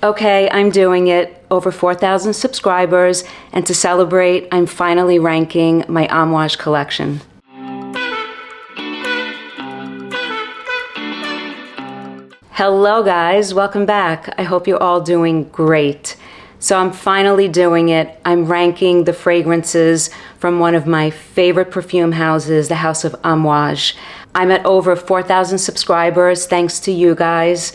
Okay, I'm doing it. Over 4,000 subscribers, and to celebrate, I'm finally ranking my Amouage collection. Hello guys, welcome back. I hope you're all doing great. So I'm finally doing it. I'm ranking the fragrances from one of my favorite perfume houses, the House of Amouage. I'm at over 4,000 subscribers thanks to you guys.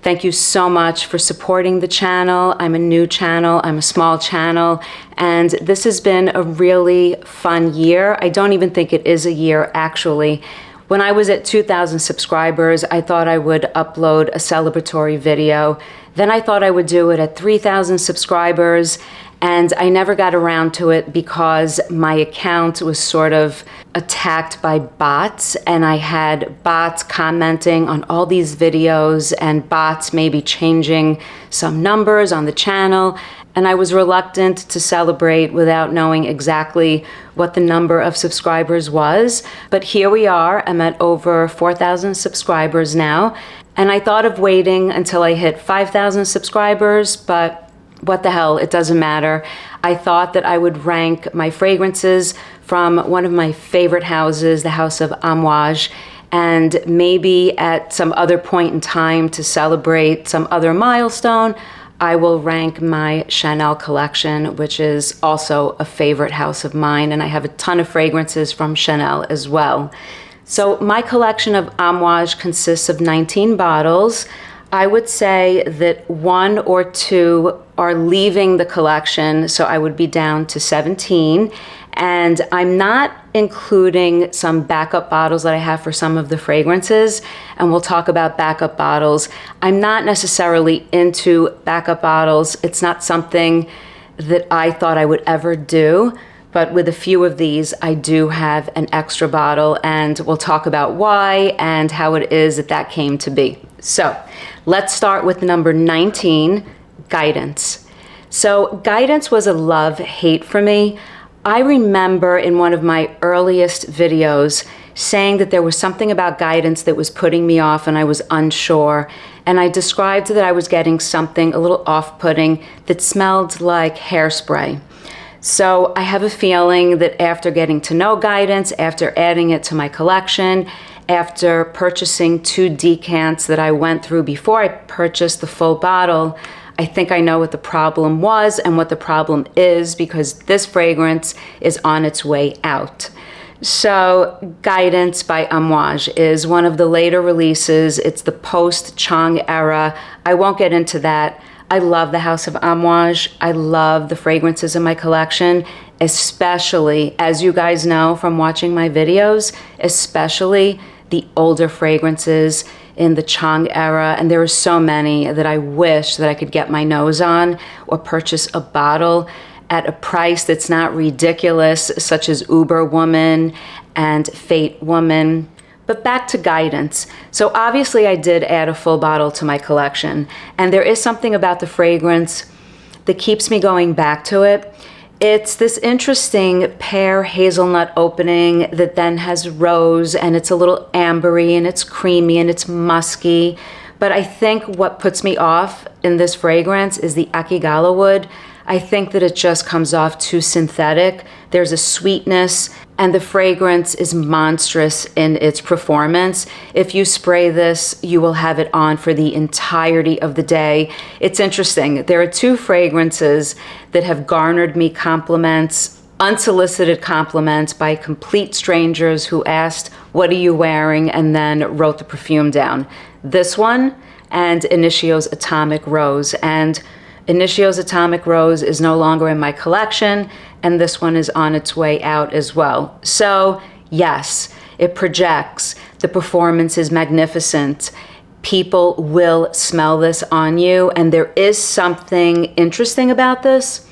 Thank you so much for supporting the channel. I'm a new channel, I'm a small channel, and this has been a really fun year. I don't even think it is a year actually. When I was at 2,000 subscribers, I thought I would upload a celebratory video. Then I thought I would do it at 3,000 subscribers, and I never got around to it because my account was sort of attacked by bots, and I had bots commenting on all these videos and bots maybe changing some numbers on the channel. And I was reluctant to celebrate without knowing exactly what the number of subscribers was. But here we are, I'm at over 4,000 subscribers now. And I thought of waiting until I hit 5,000 subscribers, but what the hell, it doesn't matter. I thought that I would rank my fragrances from one of my favorite houses, the House of Amouage, and maybe at some other point in time to celebrate some other milestone, I will rank my Chanel collection, which is also a favorite house of mine, and I have a ton of fragrances from Chanel as well. So my collection of Amouage consists of 19 bottles. I would say that 1 or 2 are leaving the collection, so I would be down to 17. And I'm not including some backup bottles that I have for some of the fragrances, and we'll talk about backup bottles. I'm not necessarily into backup bottles. It's not something that I thought I would ever do, but with a few of these, I do have an extra bottle, and we'll talk about why and how it is that that came to be. So let's start with number 19, Guidance. So Guidance was a love-hate for me. I remember in one of my earliest videos saying that there was something about Guidance that was putting me off and I was unsure. And I described that I was getting something a little off-putting that smelled like hairspray. So I have a feeling that after getting to know Guidance, after adding it to my collection, after purchasing 2 decants that I went through before I purchased the full bottle, I think I know what the problem was and what the problem is, because this fragrance is on its way out. So Guidance by Amouage is one of the later releases. It's the post-Chong-era. I won't get into that. I love the House of Amouage. I love the fragrances in my collection, especially, as you guys know from watching my videos, especially the older fragrances in the Chong-era, and there are so many that I wish that I could get my nose on or purchase a bottle at a price that's not ridiculous, such as Overture Woman and Figment Woman. But back to Guidance. So obviously I did add a full bottle to my collection, and there is something about the fragrance that keeps me going back to it. It's this interesting pear hazelnut opening that then has rose, and it's a little ambery and it's creamy and it's musky. But I think what puts me off in this fragrance is the akigala wood. I think that it just comes off too synthetic. There's a sweetness, and the fragrance is monstrous in its performance. If you spray this, you will have it on for the entirety of the day. It's interesting. There are 2 fragrances that have garnered me compliments, unsolicited compliments by complete strangers who asked, "What are you wearing?" and then wrote the perfume down. This one and Initio's Atomic Rose. And Initio's Atomic Rose is no longer in my collection, and this one is on its way out as well. So yes, it projects. The performance is magnificent. People will smell this on you, and there is something interesting about this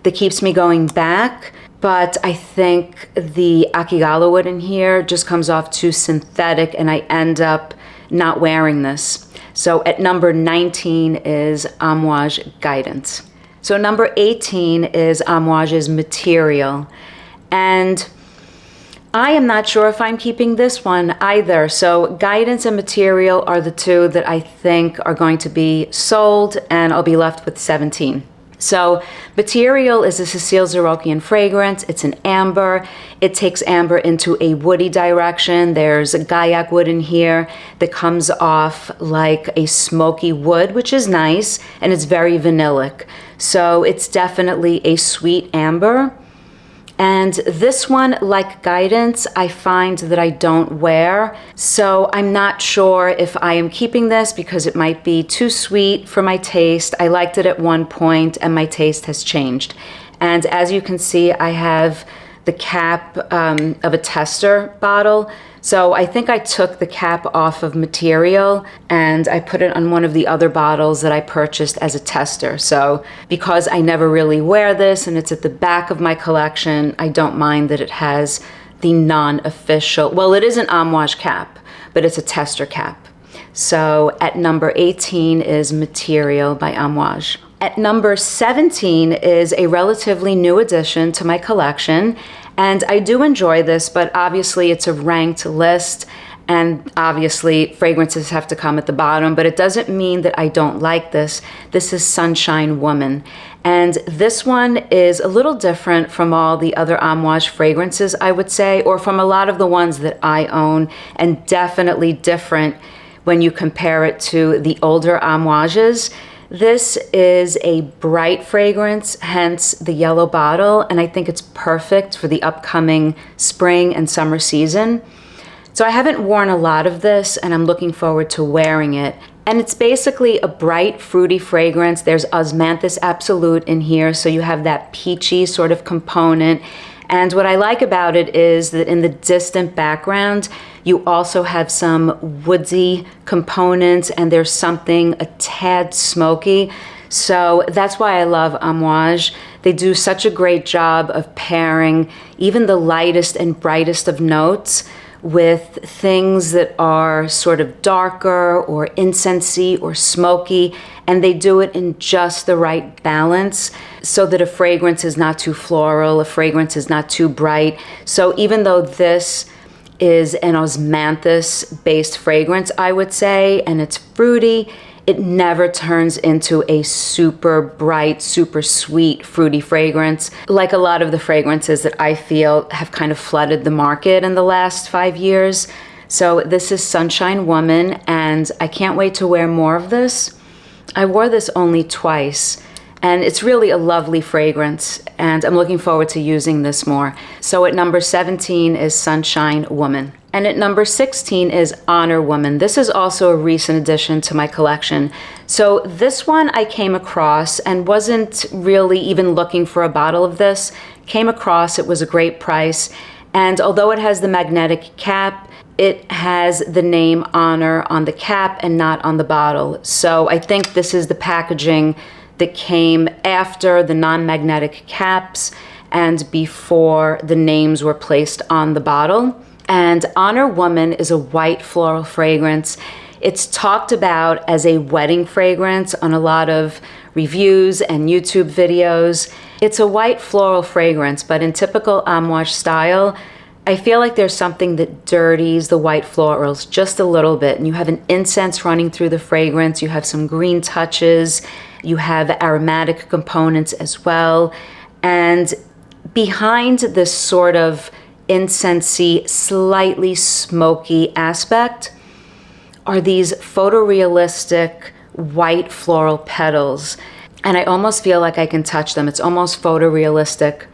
that keeps me going back, but I think the akigala wood in here just comes off too synthetic, and I end up not wearing this. So at number 19 is Amouage Guidance. So number 18 is Amouage's Material. And I am not sure if I'm keeping this one either. So Guidance and Material are the two that I think are going to be sold, and I'll be left with 17. So Material is a Cecile Zarokian fragrance. It's an amber. It takes amber into a woody direction. There's a Gaiac wood in here that comes off like a smoky wood, which is nice, and it's very vanillic. So it's definitely a sweet amber. And this one, like Guidance, I find that I don't wear. So I'm not sure if I am keeping this because it might be too sweet for my taste. I liked it at one point and my taste has changed. And as you can see, I have the cap of a tester bottle. So I think I took the cap off of Material and I put it on one of the other bottles that I purchased as a tester. So because I never really wear this and it's at the back of my collection, I don't mind that it has the non-official, well, it is an Amouage cap, but it's a tester cap. So at number 18 is Material by Amouage. At number 17 is a relatively new addition to my collection, and I do enjoy this, but obviously it's a ranked list, and obviously fragrances have to come at the bottom, but it doesn't mean that I don't like this. This is Sunshine Woman, and this one is a little different from all the other Amouage fragrances, I would say, or from a lot of the ones that I own, and definitely different when you compare it to the older Amouages. This is a bright fragrance, hence the yellow bottle, and I think it's perfect for the upcoming spring and summer season. So I haven't worn a lot of this, and I'm looking forward to wearing it. And it's basically a bright, fruity fragrance. There's Osmanthus Absolute in here, so you have that peachy sort of component. And what I like about it is that in the distant background, you also have some woodsy components, and there's something a tad smoky. So that's why I love Amouage. They do such a great job of pairing even the lightest and brightest of notes with things that are sort of darker or incensey or smoky, and they do it in just the right balance so that a fragrance is not too floral, a fragrance is not too bright. So even though this is an osmanthus-based fragrance, I would say, and it's fruity, it never turns into a super bright, super sweet, fruity fragrance, like a lot of the fragrances that I feel have kind of flooded the market in the last 5 years. So this is Sunshine Woman, and I can't wait to wear more of this. I wore this only twice, and it's really a lovely fragrance, and I'm looking forward to using this more. So at number 17 is Sunshine Woman. And at number 16 is Honor Woman. This is also a recent addition to my collection. So this one I came across and wasn't really even looking for a bottle of this. Came across, it was a great price. And although it has the magnetic cap, it has the name Honor on the cap and not on the bottle. So I think this is the packaging that came after the non-magnetic caps and before the names were placed on the bottle. And Honor Woman is a white floral fragrance. It's talked about as a wedding fragrance on a lot of reviews and YouTube videos. It's a white floral fragrance, but in typical Amouage style, I feel like there's something that dirties the white florals just a little bit. And you have an incense running through the fragrance. You have some green touches. You have aromatic components as well. And behind this sort of incensey, slightly smoky aspect are these photorealistic white floral petals. And I almost feel like I can touch them. It's almost photorealistic.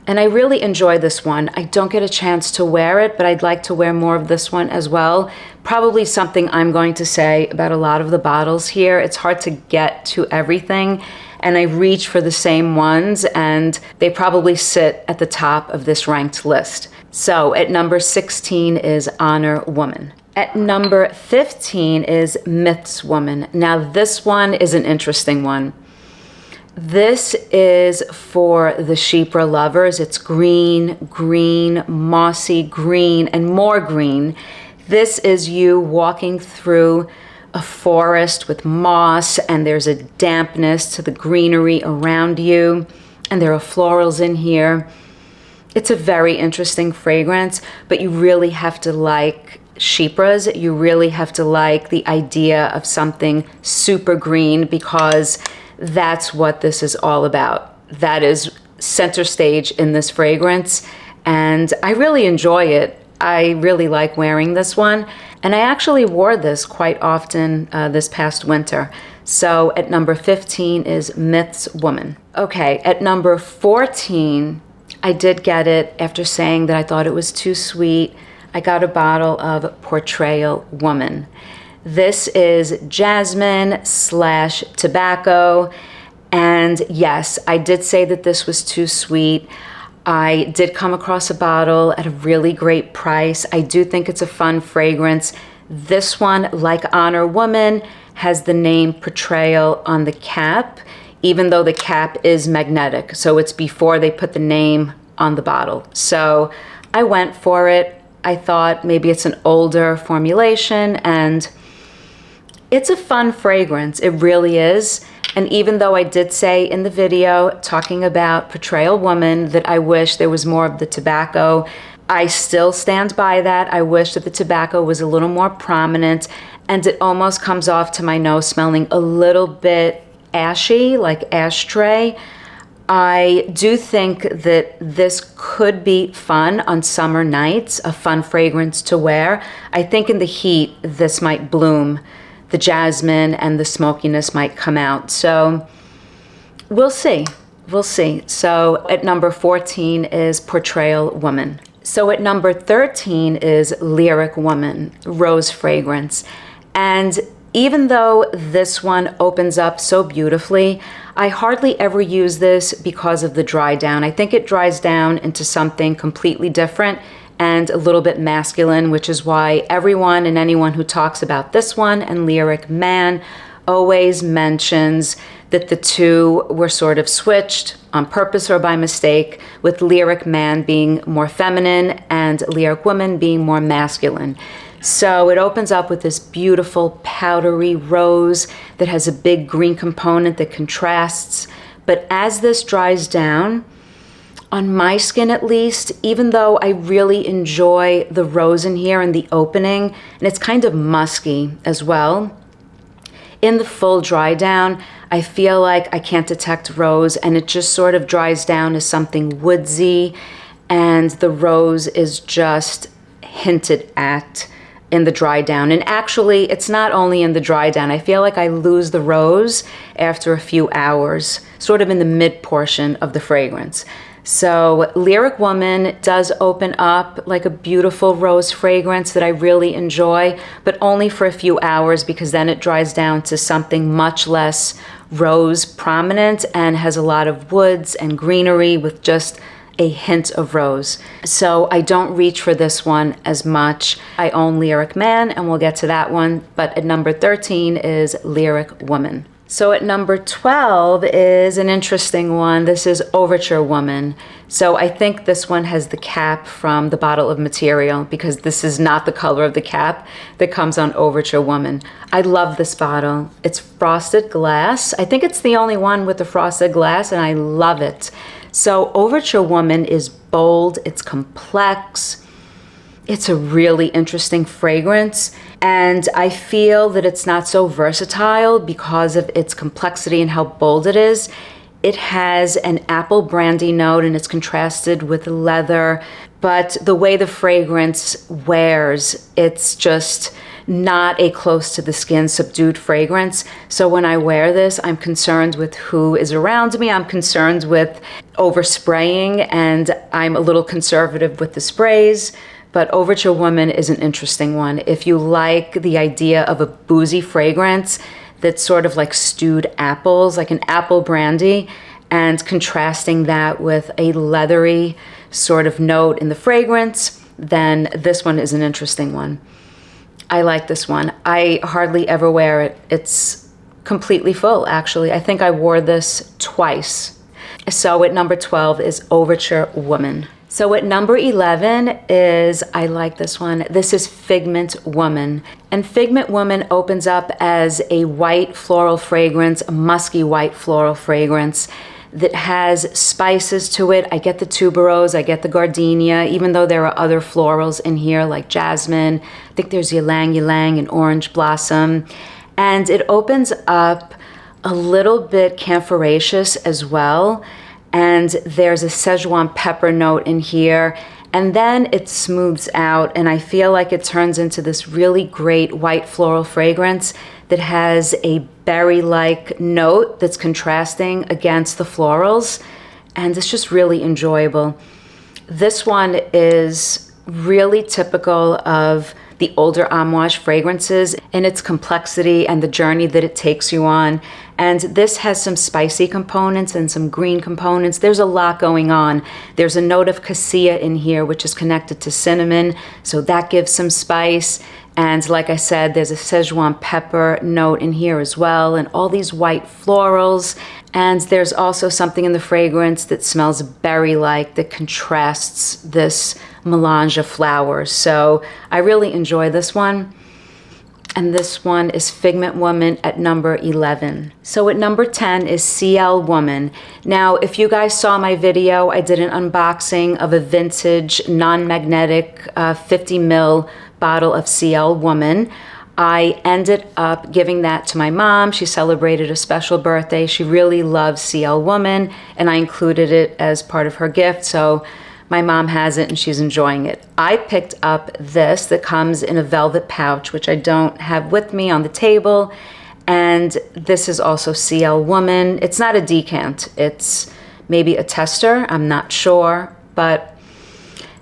And I really enjoy this one. I don't get a chance to wear it, but I'd like to wear more of this one as well. Probably something I'm going to say about a lot of the bottles here. It's hard to get to everything, and I reach for the same ones, and they probably sit at the top of this ranked list. So at number 16 is Honor Woman. At number 15 is Myths Woman. Now this one is an interesting one. This is for the chypre lovers. It's green, green, mossy green, and more green. This is you walking through a forest with moss, and there's a dampness to the greenery around you, and there are florals in here. It's a very interesting fragrance, but you really have to like chypres. You really have to like the idea of something super green, because that's what this is all about. That is center stage in this fragrance, and I really enjoy it. I really like wearing this one, and I actually wore this quite often this past winter. So at number 15 is Myth's Woman. Okay, at number 14, I did get it after saying that I thought it was too sweet. I got a bottle of Portrayal Woman. This is Jasmine / Tobacco. And yes, I did say that this was too sweet. I did come across a bottle at a really great price. I do think it's a fun fragrance. This one, like Honor Woman, has the name Portrayal on the cap, even though the cap is magnetic. So it's before they put the name on the bottle. So I went for it. I thought maybe it's an older formulation, and it's a fun fragrance. It really is. And even though I did say in the video talking about Portrayal Woman that I wish there was more of the tobacco, I still stand by that. I wish that the tobacco was a little more prominent, and it almost comes off to my nose smelling a little bit ashy, like ashtray. I do think that this could be fun on summer nights, a fun fragrance to wear. I think in the heat, this might bloom. The jasmine and the smokiness might come out. So we'll see. We'll see. So at number 14 is Portrayal Woman. So at number 13 is Lyric Woman, Rose Fragrance. And even though this one opens up so beautifully, I hardly ever use this because of the dry down. I think it dries down into something completely different and a little bit masculine, which is why everyone and anyone who talks about this one and Lyric Man always mentions that the two were sort of switched on purpose or by mistake, with Lyric Man being more feminine and Lyric Woman being more masculine. So it opens up with this beautiful powdery rose that has a big green component that contrasts. But as this dries down, on my skin at least, even though I really enjoy the rose in here and the opening, and it's kind of musky as well, in the full dry down, I feel like I can't detect rose, and it just sort of dries down to something woodsy, and the rose is just hinted at in the dry down. And actually, it's not only in the dry down. I feel like I lose the rose after a few hours, sort of in the mid portion of the fragrance. So Lyric Woman does open up like a beautiful rose fragrance that I really enjoy, but only for a few hours, because then it dries down to something much less rose prominent and has a lot of woods and greenery with just a hint of rose. So I don't reach for this one as much. I own Lyric Man, and we'll get to that one, but at number 13 is Lyric Woman. So at number 12 is an interesting one. This is Overture Woman. So I think this one has the cap from the bottle of material, because this is not the color of the cap that comes on Overture Woman. I love this bottle. It's frosted glass. I think it's the only one with the frosted glass, and I love it. So Overture Woman is bold, it's complex, it's a really interesting fragrance, and I feel that it's not so versatile because of its complexity and how bold it is. It has an apple brandy note, and it's contrasted with leather, but the way the fragrance wears, it's just not a close to the skin subdued fragrance. So when I wear this, I'm concerned with who is around me. I'm concerned with overspraying, and I'm a little conservative with the sprays. But Overture Woman is an interesting one. If you like the idea of a boozy fragrance that's sort of like stewed apples, like an apple brandy, and contrasting that with a leathery sort of note in the fragrance, then this one is an interesting one. I like this one. I hardly ever wear it. It's completely full, actually. I think I wore this twice. So at number 12 is Overture Woman. So at number 11 is, I like this one. This is Figment Woman. And Figment Woman opens up as a white floral fragrance, a musky white floral fragrance. that has spices to it. I get the tuberose, I get the gardenia, even though there are other florals in here like jasmine. I think there's ylang ylang and orange blossom. And it opens up a little bit camphoraceous as well. And there's a Szechuan pepper note in here. And then it smooths out, and I feel like it turns into this really great white floral fragrance that has a berry-like note that's contrasting against the florals, and it's just really enjoyable. This one is really typical of the older Amouage fragrances in its complexity and the journey that it takes you on. And this has some spicy components and some green components. There's a lot going on. There's a note of cassia in here, which is connected to cinnamon, so that gives some spice. And like I said, there's a Szechuan pepper note in here as well, and all these white florals. And there's also something in the fragrance that smells berry-like that contrasts this melange of flowers. So I really enjoy this one. And this one is Figment Woman at number 11. So at number 10 is CL Woman. Now, if you guys saw my video, I did an unboxing of a vintage non-magnetic 50 ml bottle of CL Woman. I ended up giving that to my mom. She celebrated a special birthday. She really loves CL Woman, and I included it as part of her gift. So my mom has it and she's enjoying it. I picked up this that comes in a velvet pouch, which I don't have with me on the table. And this is also CL Woman. It's not a decant. It's maybe a tester. I'm not sure. But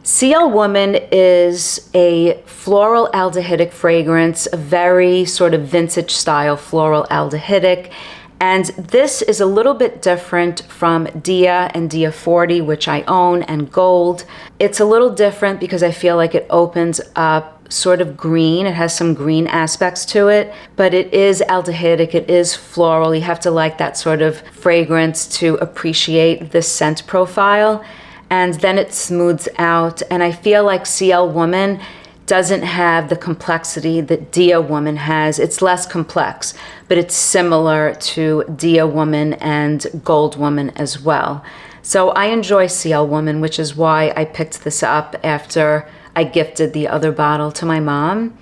CL Woman is a floral aldehydic fragrance, a very sort of vintage style floral aldehydic. And this is a little bit different from Dia and Dia 40, which I own, and Gold. It's a little different because I feel like it opens up sort of green. It has some green aspects to it, but it is aldehydic, it is floral. You have to like that sort of fragrance to appreciate this scent profile. And then it smooths out, and I feel like CL Woman doesn't have the complexity that Dia Woman has. It's less complex, but it's similar to Dia Woman and Gold Woman as well. So I enjoy CL Woman, which is why I picked this up after I gifted the other bottle to my mom.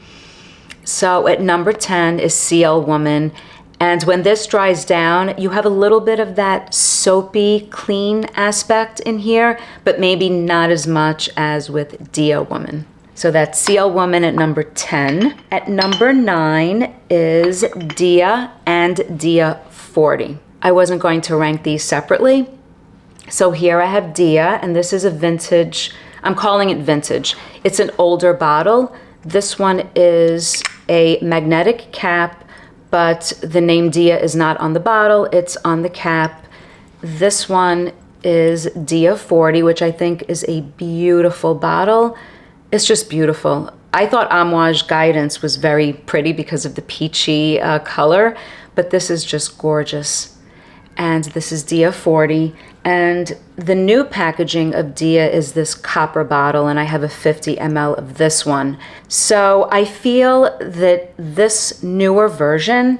So at number 10 is CL Woman. And when this dries down, you have a little bit of that soapy, clean aspect in here, but maybe not as much as with Dia Woman. So that's CL Woman at number 10. At number 9 is Dia and Dia 40. I wasn't going to rank these separately. So here I have Dia, and this is a vintage, I'm calling it vintage. It's an older bottle. This one is a magnetic cap, but the name Dia is not on the bottle, it's on the cap. This one is Dia 40, which I think is a beautiful bottle. It's just beautiful. I thought Amouage Guidance was very pretty because of the peachy color, but this is just gorgeous. And this is Dia 40. And the new packaging of Dia is this copper bottle, and I have a 50 ml of this one. So I feel that this newer version,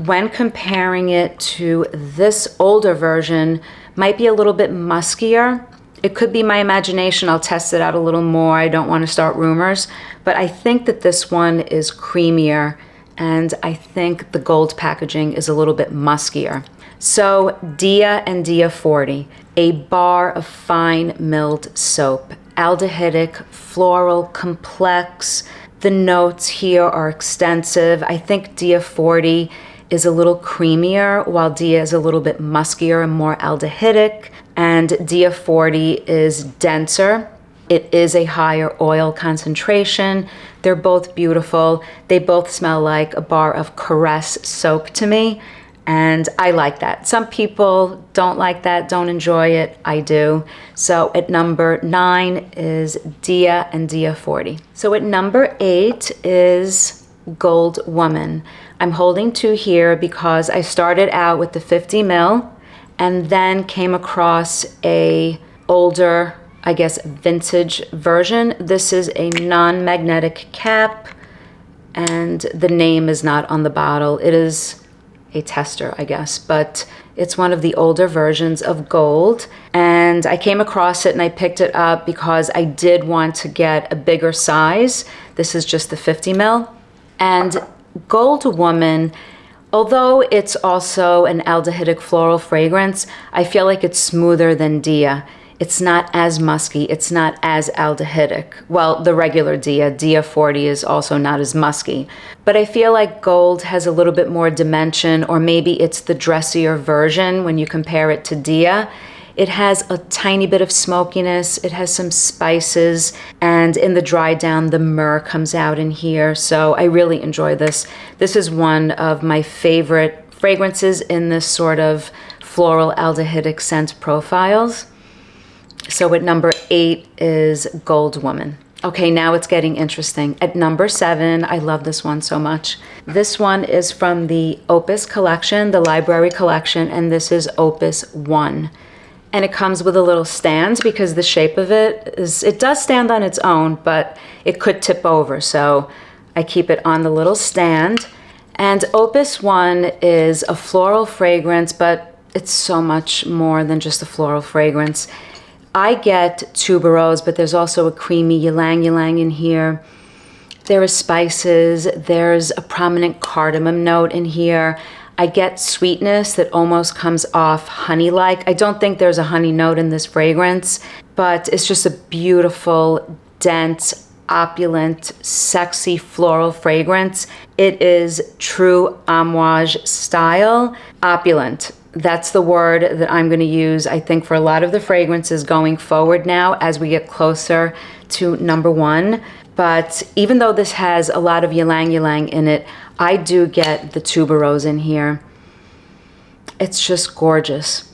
when comparing it to this older version, might be a little bit muskier. It could be my imagination. I'll test it out a little more. I don't want to start rumors, but I think that this one is creamier, and I think the gold packaging is a little bit muskier. So Dia and Dia 40, a bar of fine milled soap, aldehydic, floral, complex. The notes here are extensive. I think Dia 40 is a little creamier, while Dia is a little bit muskier and more aldehydic, and Dia 40 is denser. It is a higher oil concentration. They're both beautiful. They both smell like a bar of Caress soap to me, and I like that. Some people don't like that, don't enjoy it. I do. So at number 9 is Dia and Dia 40. So at number 8 is Gold Woman. I'm holding 2 here because I started out with the 50 ml and then came across a older, I guess, vintage version. This is a non-magnetic cap, and the name is not on the bottle. It is a tester, I guess, but it's one of the older versions of Gold. And I came across it and I picked it up because I did want to get a bigger size. This is just the 50 ml. And Gold Woman, although it's also an aldehydic floral fragrance, I feel like it's smoother than Dia. It's not as musky, it's not as aldehydic. Well, the regular Dia 40 is also not as musky. But I feel like Gold has a little bit more dimension, or maybe it's the dressier version when you compare it to Dia. It has a tiny bit of smokiness, it has some spices, and in the dry down, the myrrh comes out in here. So I really enjoy this. This is one of my favorite fragrances in this sort of floral aldehydic scent profiles. So at number 8 is Gold Woman. Okay, now it's getting interesting. At number 7, I love this one so much. This one is from the Opus collection, the library collection, and this is Opus I. And it comes with a little stand because the shape of it does stand on its own, but it could tip over. So I keep it on the little stand. And Opus I is a floral fragrance, but it's so much more than just a floral fragrance. I get tuberose, but there's also a creamy ylang ylang in here. There are spices. There's a prominent cardamom note in here. I get sweetness that almost comes off honey-like. I don't think there's a honey note in this fragrance, but it's just a beautiful, dense, opulent, sexy floral fragrance. It is true Amouage style, opulent. That's the word that I'm going to use, I think, for a lot of the fragrances going forward now as we get closer to number 1. But even though this has a lot of ylang ylang in it, I do get the tuberose in here. It's just gorgeous.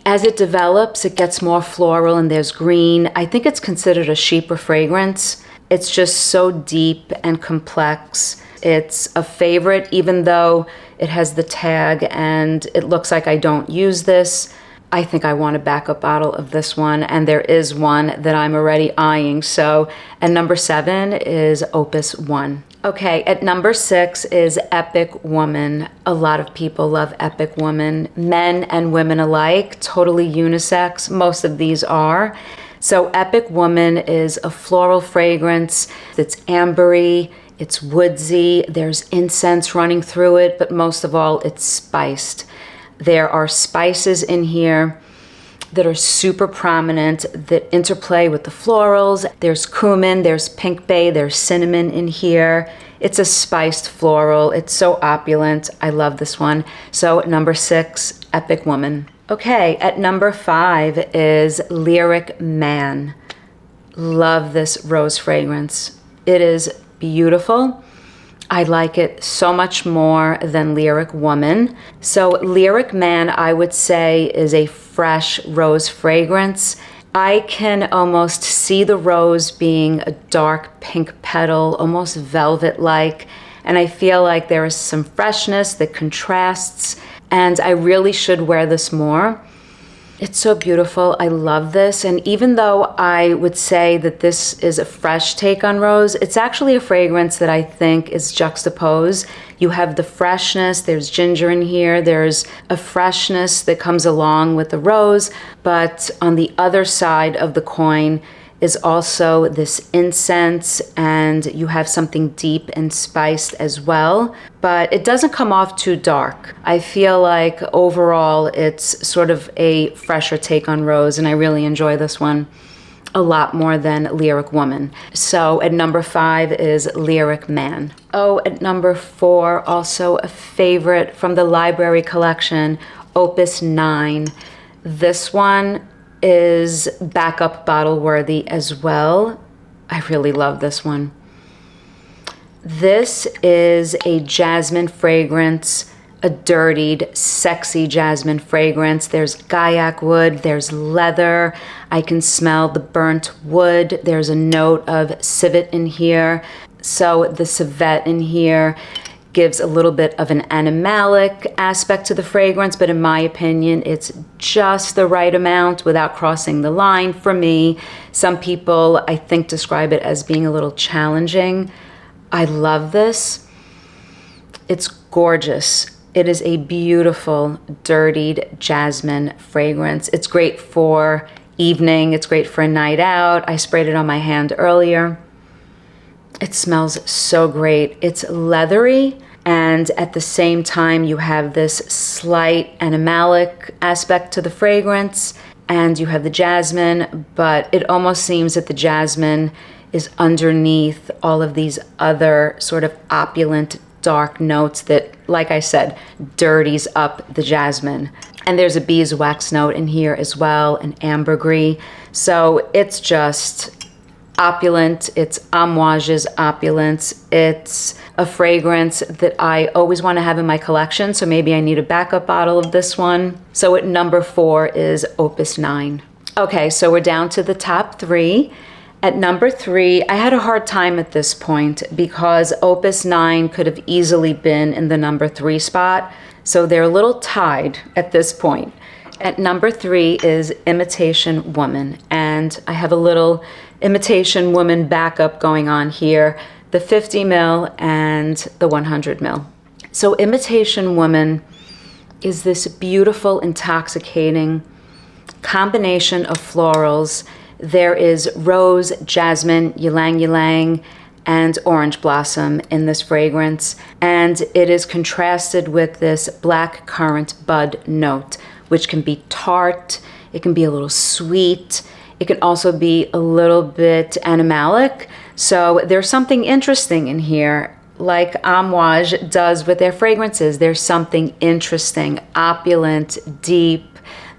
As it develops, it gets more floral and there's green. I think it's considered a chypres fragrance. It's just so deep and complex. It's a favorite, even though it has the tag and it looks like I don't use this. I think I want a backup bottle of this one, and there is one that I'm already eyeing. So at number 7 is Opus I. Okay, at number 6 is Epic Woman. A lot of people love Epic Woman, men and women alike, totally unisex. Most of these are. So Epic Woman is a floral fragrance that's ambery, it's woodsy, there's incense running through it, but most of all, it's spiced. There are spices in here that are super prominent, that interplay with the florals. There's cumin, there's pink bay, there's cinnamon in here. It's a spiced floral. It's so opulent. I love this one. So at number 6, Epic Woman. Okay, at number 5 is Lyric Man. Love this rose fragrance. It is beautiful. I like it so much more than Lyric Woman. So Lyric Man, I would say, is a fresh rose fragrance. I can almost see the rose being a dark pink petal, almost velvet-like, and I feel like there is some freshness that contrasts, and I really should wear this more. It's so beautiful. I love this. And even though I would say that this is a fresh take on rose, it's actually a fragrance that I think is juxtaposed. You have the freshness, there's ginger in here, there's a freshness that comes along with the rose, but on the other side of the coin is also this incense, and you have something deep and spiced as well, but it doesn't come off too dark. I feel like overall it's sort of a fresher take on rose, and I really enjoy this one a lot more than Lyric Woman. So at number 5 is Lyric Man. Oh, at number 4, also a favorite from the library collection, Opus 9. This one is backup bottle worthy as well. I really love this one. This is a jasmine fragrance, a dirtied, sexy jasmine fragrance. There's gaiac wood, there's leather. I can smell the burnt wood. There's a note of civet in here. So the civet in here gives a little bit of an animalic aspect to the fragrance, but in my opinion, it's just the right amount without crossing the line for me. Some people, I think, describe it as being a little challenging. I love this. It's gorgeous. it is a beautiful, dirtied jasmine fragrance. It's great for evening. It's great for a night out. I sprayed it on my hand earlier. It smells so great. It's leathery, and at the same time, you have this slight animalic aspect to the fragrance, and you have the jasmine, but it almost seems that the jasmine is underneath all of these other sort of opulent, dark notes that, like I said, dirties up the jasmine. And there's a beeswax note in here as well, an ambergris. So it's just opulent. It's Amouage's Opulence. It's a fragrance that I always want to have in my collection, so maybe I need a backup bottle of this one. So at number 4 is Opus I. Okay, so we're down to the top 3. At number 3, I had a hard time at this point because Opus I could have easily been in the number 3 spot, so they're a little tied at this point. At number 3 is Imitation Woman, and I have a little Imitation Woman backup going on here, the 50 ml and the 100 ml. So Imitation Woman is this beautiful, intoxicating combination of florals. There is rose, jasmine, ylang ylang, and orange blossom in this fragrance, and it is contrasted with this black currant bud note, which can be tart, it can be a little sweet, it can also be a little bit animalic. So there's something interesting in here, like Amouage does with their fragrances. There's something interesting, opulent, deep.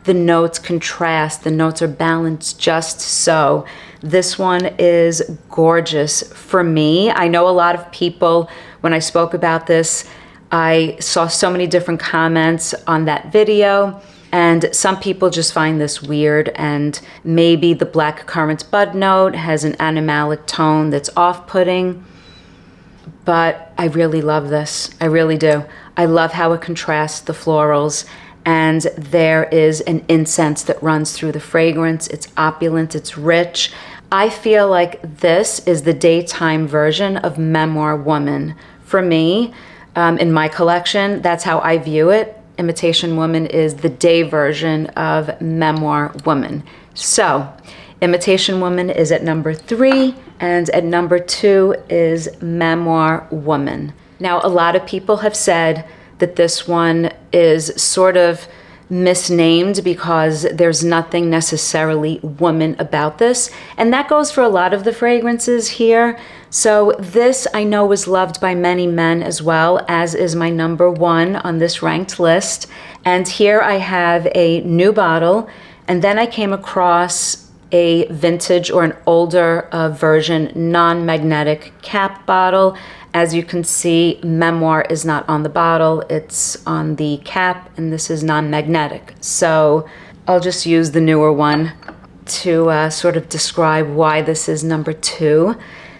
The notes contrast, the notes are balanced just so. This one is gorgeous for me. I know a lot of people, when I spoke about this, I saw so many different comments on that video, and some people just find this weird, and maybe the black currant bud note has an animalic tone that's off-putting, but I really love this. I really do. I love how it contrasts the florals, and there is an incense that runs through the fragrance. It's opulent, it's rich. I feel like this is the daytime version of Memoir Woman. For me, in my collection, that's how I view it. Imitation Woman is the day version of Memoir Woman. So, Imitation Woman is at number 3, and at number 2 is Memoir Woman. Now, a lot of people have said that this one is sort of misnamed because there's nothing necessarily woman about this, and that goes for a lot of the fragrances here. So this I know was loved by many men as well, as is my number 1 on this ranked list. And here I have a new bottle, and then I came across a vintage or an older version non-magnetic cap bottle. As you can see, Memoir is not on the bottle, it's on the cap, and this is non-magnetic. So I'll just use the newer one to sort of describe why this is number 2.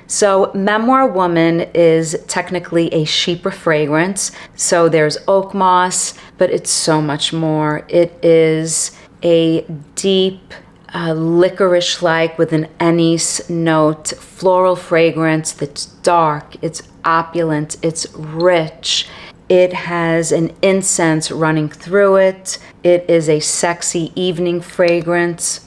So Memoir Woman is technically a chypre fragrance. So there's oak moss, but it's so much more. It is a deep, licorice-like with an anise note, floral fragrance that's dark, it's opulent, it's rich. It has an incense running through it. It is a sexy evening fragrance.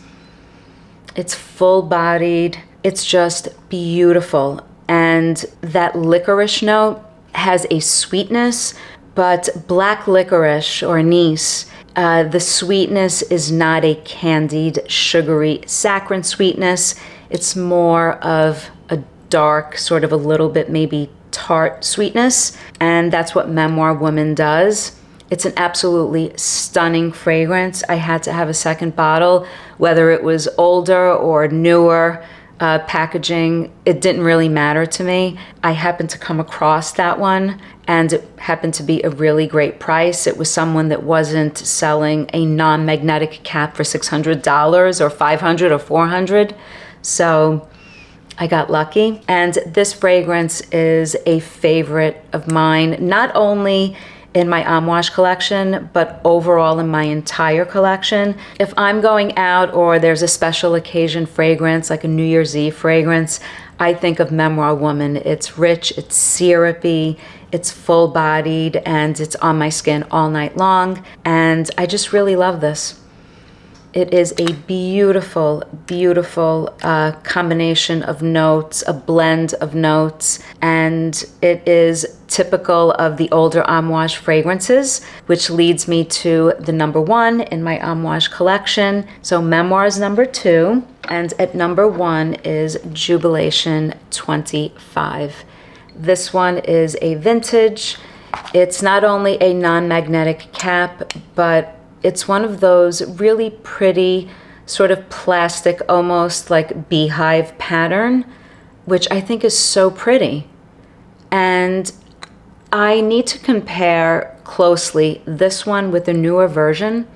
It's full-bodied. It's just beautiful. And that licorice note has a sweetness, but black licorice or anise, the sweetness is not a candied, sugary, saccharine sweetness. It's more of a dark, sort of a little bit maybe tart sweetness, and that's what Memoir Woman does. It's an absolutely stunning fragrance. I had to have a second bottle, whether it was older or newer packaging, it didn't really matter to me. I happened to come across that one, and it happened to be a really great price. It was someone that wasn't selling a non-magnetic cap for $600 or $500 or $400. So I got lucky. And this fragrance is a favorite of mine, not only in my Amouage collection, but overall in my entire collection. If I'm going out or there's a special occasion fragrance, like a New Year's Eve fragrance, I think of Memoir Woman. It's rich, it's syrupy, it's full-bodied, and it's on my skin all night long, and I just really love this. It is a beautiful, beautiful combination of notes, a blend of notes, and it is typical of the older Amouage fragrances, which leads me to the number 1 in my Amouage collection. So Memoir is number 2, and at number 1 is Jubilation 25. This one is a vintage. It's not only a non-magnetic cap, but it's one of those really pretty sort of plastic, almost like beehive pattern, which I think is so pretty. And I need to compare closely this one with the newer version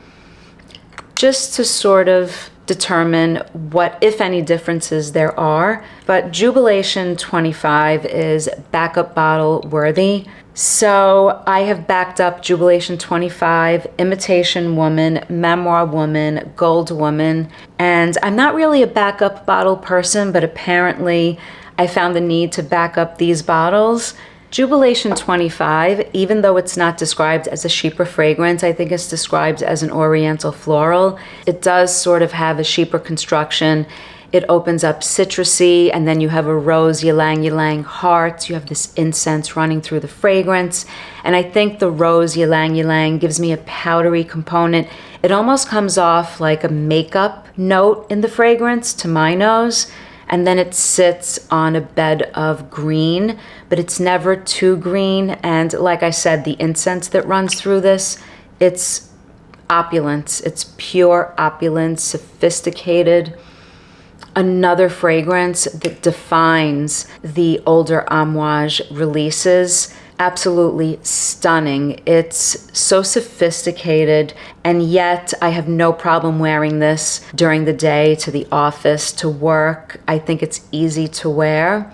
just to sort of determine what, if any, differences there are. But Jubilation 25 is backup bottle worthy. So I have backed up Jubilation 25, Imitation Woman, Memoir Woman, Gold Woman, and I'm not really a backup bottle person, but apparently I found the need to back up these bottles. Jubilation 25, even though it's not described as a chypre fragrance, I think it's described as an oriental floral. It does sort of have a chypre construction. It opens up citrusy, and then you have a rose ylang ylang heart. You have this incense running through the fragrance. And I think the rose ylang ylang gives me a powdery component. It almost comes off like a makeup note in the fragrance to my nose. And then it sits on a bed of green, but it's never too green. And like I said, the incense that runs through this, it's opulence. It's pure opulence, sophisticated. Another fragrance that defines the older Amouage releases. Absolutely stunning. It's so sophisticated, and yet I have no problem wearing this during the day, to the office, to work. I think it's easy to wear.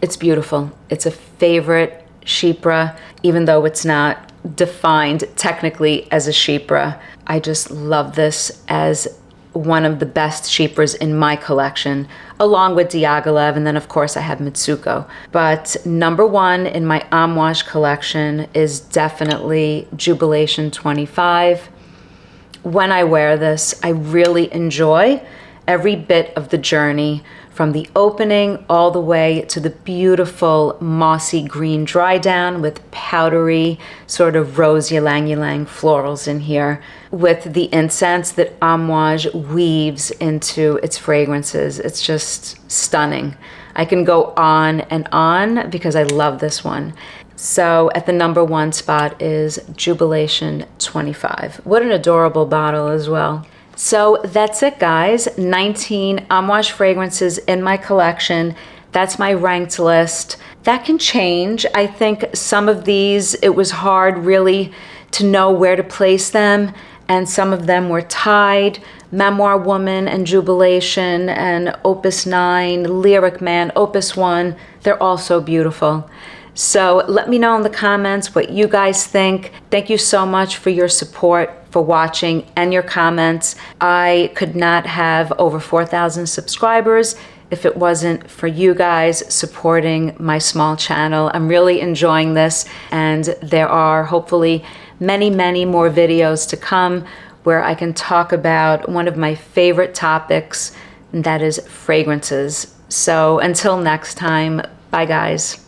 It's beautiful. It's a favorite chypre, even though it's not defined technically as a chypre. I just love this as one of the best chypres in my collection, along with Diaghilev, and then of course I have Mitsuko. But number 1 in my Amouage collection is definitely Jubilation 25. When I wear this, I really enjoy every bit of the journey, from the opening all the way to the beautiful mossy green dry down with powdery sort of rose ylang ylang florals in here, with the incense that Amouage weaves into its fragrances. It's just stunning. I can go on and on because I love this one. So at the number 1 spot is Jubilation 25. What an adorable bottle as well. So that's it, guys. 19 Amouage fragrances in my collection. That's my ranked list. That can change. I think some of these, it was hard really to know where to place them, and some of them were tied. Memoir Woman and Jubilation and Opus I, Lyric Man, Opus I, they're all so beautiful. So let me know in the comments what you guys think. Thank you so much for your support, for watching, and your comments. I could not have over 4,000 subscribers if it wasn't for you guys supporting my small channel. I'm really enjoying this, and there are hopefully many, many more videos to come where I can talk about one of my favorite topics, and that is fragrances. So until next time, bye guys.